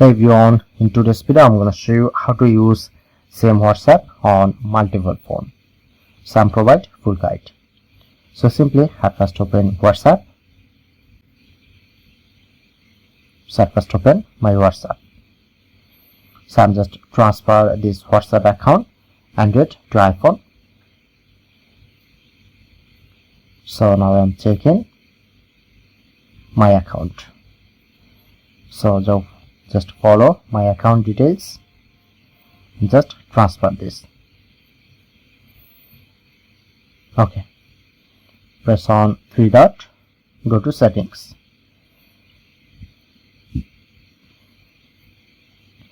Hey everyone, in today's video I'm going to show you how to use same WhatsApp on multiple phone. So I'm provide full guide. So simply at first open WhatsApp. So at first open my WhatsApp. So I'm just transfer this WhatsApp account Android to iPhone. So now I'm checking my account. So just follow my account details and just transfer this. Okay, press on three dot, go to settings,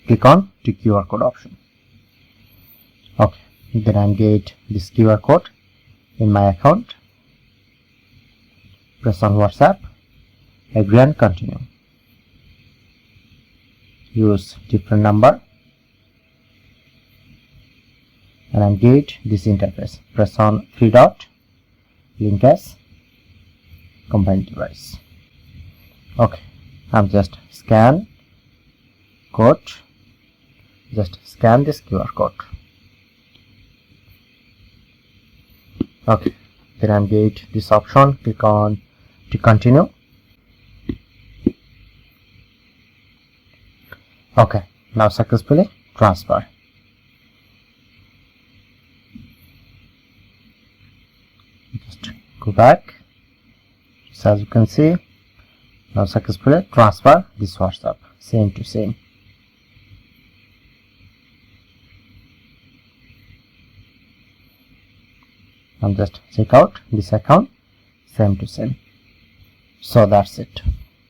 click on the QR code option. Okay, then I get this QR code in my account. Press on WhatsApp, agree and continue. Use different number and I get this interface. Press on three dot, link as combined device. Okay, I'm just scan code, just scan this QR code. Okay, then I get this option, click on to continue. Okay, now successfully transfer. Just go back. So as you can see, now successfully transfer this WhatsApp same to same. I'm just check out this account same to same. So that's it.